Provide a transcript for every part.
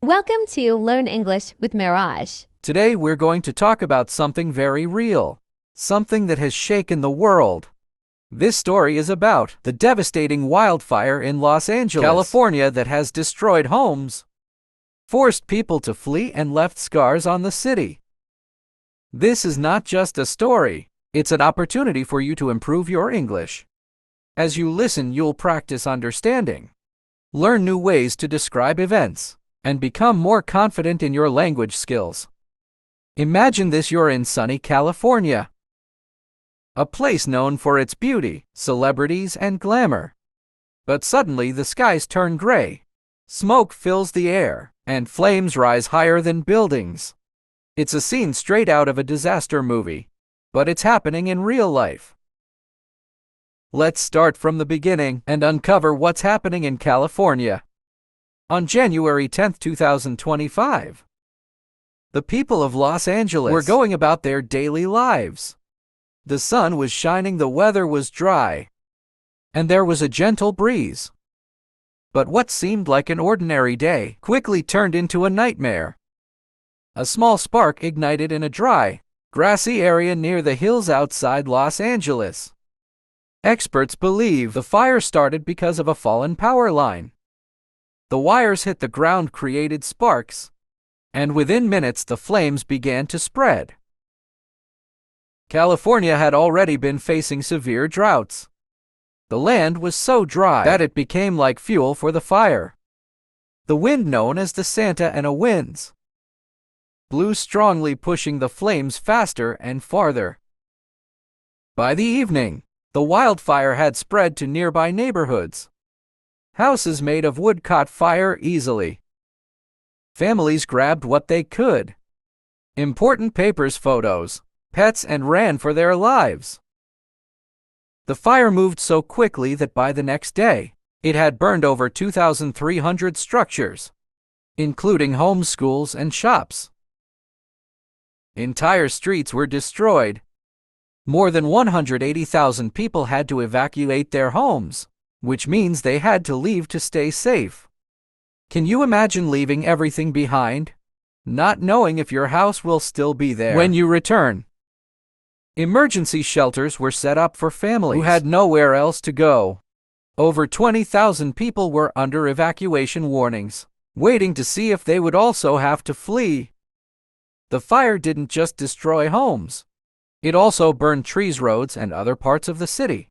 Welcome to Learn English with Mirage. Today we're going to talk about something very real, something that has shaken the world. This story is about the devastating wildfire in Los Angeles, California that has destroyed homes, forced people to flee, and left scars on the city. This is not just a story, it's an opportunity for you to improve your English. As you listen, you'll practice understanding, learn new ways to describe events, and become more confident in your language skills. Imagine this: you're in sunny California, a place known for its beauty, celebrities, and glamour. But suddenly the skies turn gray, smoke fills the air, and flames rise higher than buildings. It's a scene straight out of a disaster movie, but it's happening in real life. Let's start from the beginning and uncover what's happening in California. On January 10, 2025, the people of Los Angeles were going about their daily lives. The sun was shining, the weather was dry, and there was a gentle breeze. But what seemed like an ordinary day quickly turned into a nightmare. A small spark ignited in a dry, grassy area near the hills outside Los Angeles. Experts believe the fire started because of a fallen power line. The wires hit the ground, created sparks, and within minutes the flames began to spread. California had already been facing severe droughts. The land was so dry that it became like fuel for the fire. The wind, known as the Santa Ana winds, blew strongly, pushing the flames faster and farther. By the evening, the wildfire had spread to nearby neighborhoods. Houses made of wood caught fire easily. Families grabbed what they could: important papers, photos, pets, and ran for their lives. The fire moved so quickly that by the next day, it had burned over 2,300 structures, including homes, schools, and shops. Entire streets were destroyed. More than 180,000 people had to evacuate their homes, which means they had to leave to stay safe. Can you imagine leaving everything behind, not knowing if your house will still be there when you return? Emergency shelters were set up for families who had nowhere else to go. Over 20,000 people were under evacuation warnings, waiting to see if they would also have to flee. The fire didn't just destroy homes, it also burned trees, roads, and other parts of the city.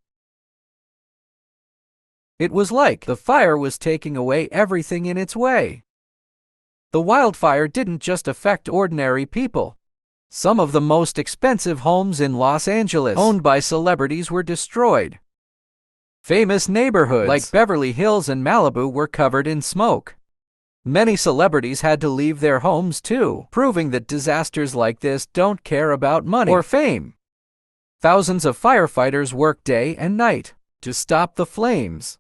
It was like the fire was taking away everything in its way. The wildfire didn't just affect ordinary people. Some of the most expensive homes in Los Angeles, owned by celebrities, were destroyed. Famous neighborhoods like Beverly Hills and Malibu were covered in smoke. Many celebrities had to leave their homes too, proving that disasters like this don't care about money or fame. Thousands of firefighters worked day and night to stop the flames.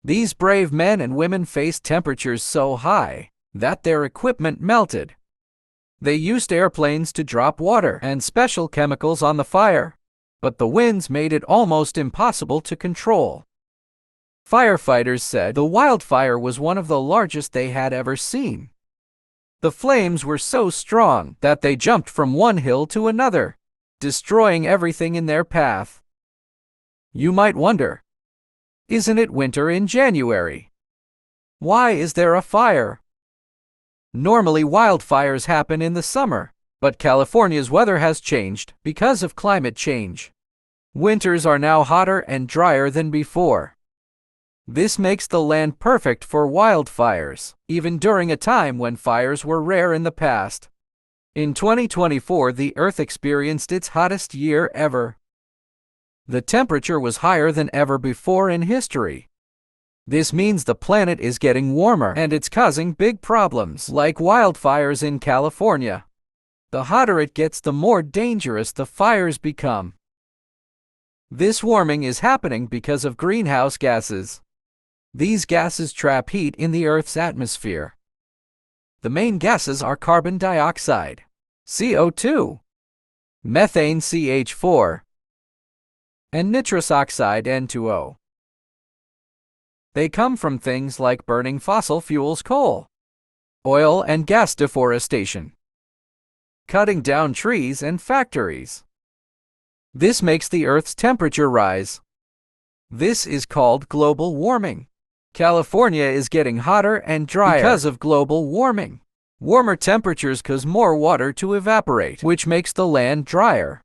These brave men and women faced temperatures so high that their equipment melted. They used airplanes to drop water and special chemicals on the fire, but the winds made it almost impossible to control. Firefighters said the wildfire was one of the largest they had ever seen. The flames were so strong that they jumped from one hill to another, destroying everything in their path. You might wonder, isn't it winter in January? Why is there a fire? Normally wildfires happen in the summer, but California's weather has changed because of climate change. Winters are now hotter and drier than before. This makes the land perfect for wildfires, even during a time when fires were rare in the past. In 2024, the Earth experienced its hottest year ever. The temperature was higher than ever before in history. This means the planet is getting warmer, and it's causing big problems like wildfires in California. The hotter it gets, the more dangerous the fires become. This warming is happening because of greenhouse gases. These gases trap heat in the Earth's atmosphere. The main gases are carbon dioxide, CO2, methane, CH4, and nitrous oxide, N2O. They come from things like burning fossil fuels, coal, oil and gas deforestation, cutting down trees and factories. This makes the Earth's temperature rise. This is called global warming. California is getting hotter and drier because of global warming. Warmer temperatures cause more water to evaporate, which makes the land drier.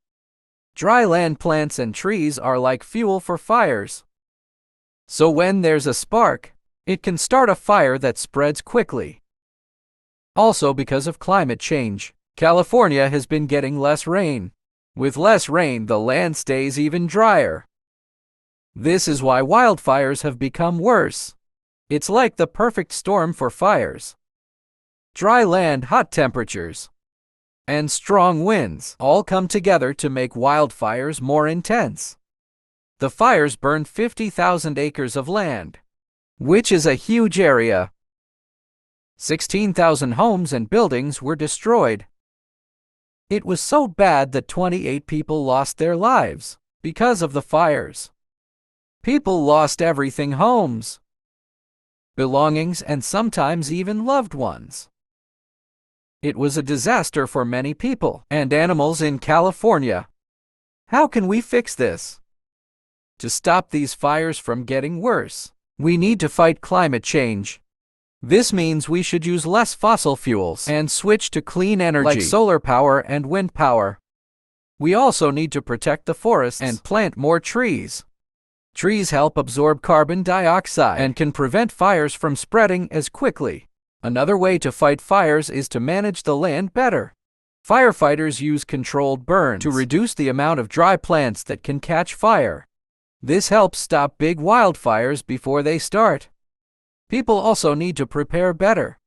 Dry land plants and trees are like fuel for fires. So when there's a spark, it can start a fire that spreads quickly. Also, because of climate change, California has been getting less rain. With less rain, the land stays even drier. This is why wildfires have become worse. It's like the perfect storm for fires. Dry land, hot temperatures, and strong winds all come together to make wildfires more intense. The fires burned 50,000 acres of land, which is a huge area. 16,000 homes and buildings were destroyed. It was so bad that 28 people lost their lives because of the fires. People lost everything: homes, belongings, and sometimes even loved ones. It was a disaster for many people and animals in California. How can we fix this? To stop these fires from getting worse, we need to fight climate change. This means we should use less fossil fuels and switch to clean energy like solar power and wind power. We also need to protect the forests and plant more trees. Trees help absorb carbon dioxide and can prevent fires from spreading as quickly. Another way to fight fires is to manage the land better. Firefighters use controlled burns to reduce the amount of dry plants that can catch fire. This helps stop big wildfires before they start. People also need to prepare better.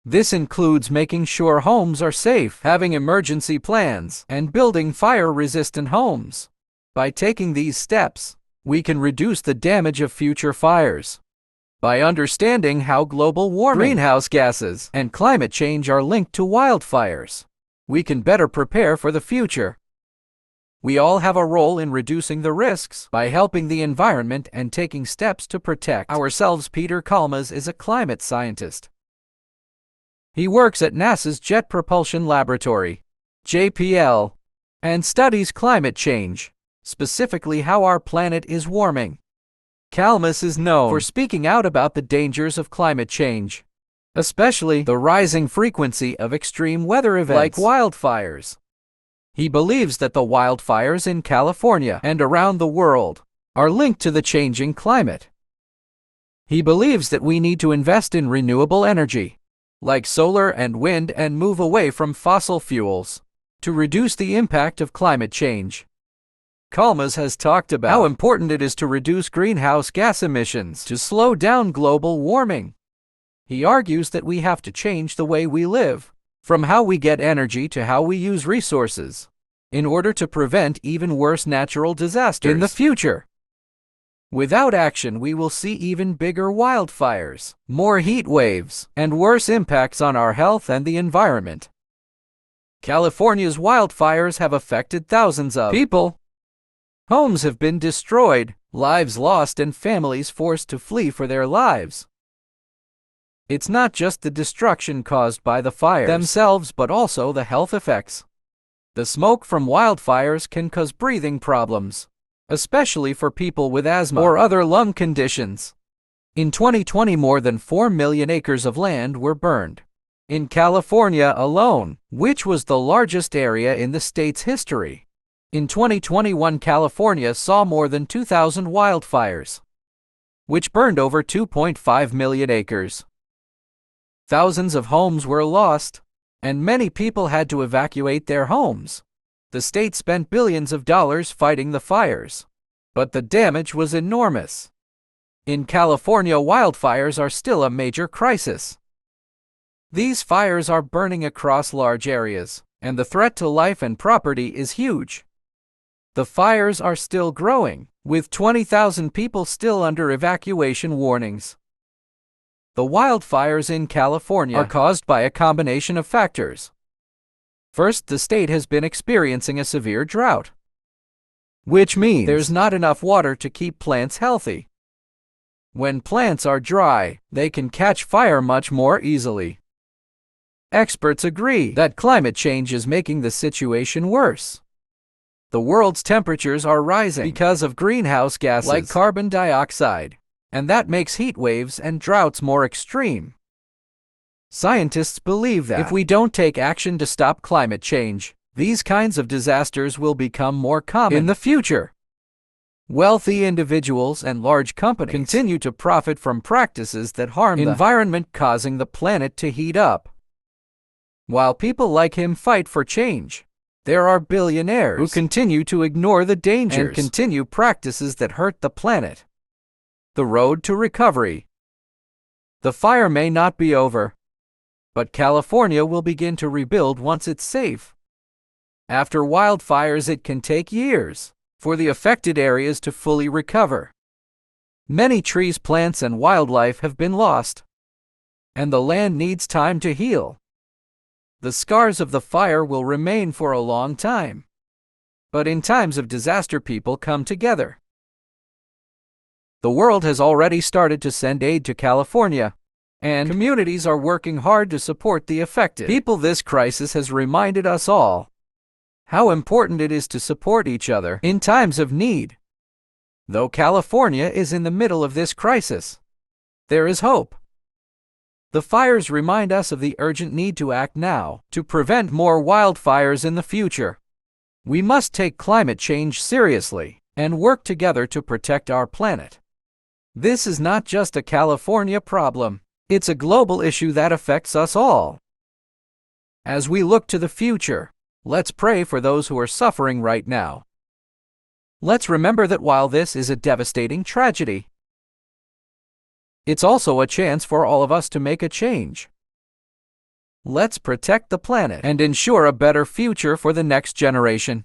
This includes making sure homes are safe, having emergency plans, and building fire-resistant homes. By taking these steps, we can reduce the damage of future fires. By understanding how global warming, greenhouse gases, and climate change are linked to wildfires, we can better prepare for the future. We all have a role in reducing the risks by helping the environment and taking steps to protect ourselves. Peter Kalmas is a climate scientist. He works at NASA's Jet Propulsion Laboratory, JPL, and studies climate change, specifically how our planet is warming. Kalmas is known for speaking out about the dangers of climate change, especially the rising frequency of extreme weather events like wildfires. He believes that the wildfires in California and around the world are linked to the changing climate. He believes that we need to invest in renewable energy, like solar and wind, and move away from fossil fuels to reduce the impact of climate change. Kalmas has talked about how important it is to reduce greenhouse gas emissions to slow down global warming. He argues that we have to change the way we live, from how we get energy to how we use resources, in order to prevent even worse natural disasters in the future. Without action, we will see even bigger wildfires, more heat waves, and worse impacts on our health and the environment. California's wildfires have affected thousands of people. Homes have been destroyed, lives lost, and families forced to flee for their lives. It's not just the destruction caused by the fires themselves, but also the health effects. The smoke from wildfires can cause breathing problems, especially for people with asthma or other lung conditions. In 2020, more than 4 million acres of land were burned in California alone, which was the largest area in the state's history. In 2021, California saw more than 2,000 wildfires, which burned over 2.5 million acres. Thousands of homes were lost, and many people had to evacuate their homes. The state spent billions of dollars fighting the fires, but the damage was enormous. In California, wildfires are still a major crisis. These fires are burning across large areas, and the threat to life and property is huge. The fires are still growing, with 20,000 people still under evacuation warnings. The wildfires in California are caused by a combination of factors. First, the state has been experiencing a severe drought, which means there's not enough water to keep plants healthy. When plants are dry, they can catch fire much more easily. Experts agree that climate change is making the situation worse. The world's temperatures are rising because of greenhouse gases like carbon dioxide, and that makes heat waves and droughts more extreme. Scientists believe that if we don't take action to stop climate change, these kinds of disasters will become more common in the future. Wealthy individuals and large companies continue to profit from practices that harm the environment, causing the planet to heat up. While people like him fight for change, there are billionaires who continue to ignore the dangers and continue practices that hurt the planet. The road to recovery. The fire may not be over, but California will begin to rebuild once it's safe. After wildfires, it can take years for the affected areas to fully recover. Many trees, plants, and wildlife have been lost, and the land needs time to heal. The scars of the fire will remain for a long time, but in times of disaster, people come together. The world has already started to send aid to California, and communities are working hard to support the affected people. This crisis has reminded us all how important it is to support each other in times of need. Though California is in the middle of this crisis, there is hope. The fires remind us of the urgent need to act now to prevent more wildfires in the future. We must take climate change seriously and work together to protect our planet. This is not just a California problem, it's a global issue that affects us all. As we look to the future, let's pray for those who are suffering right now. Let's remember that while this is a devastating tragedy, it's also a chance for all of us to make a change. Let's protect the planet and ensure a better future for the next generation.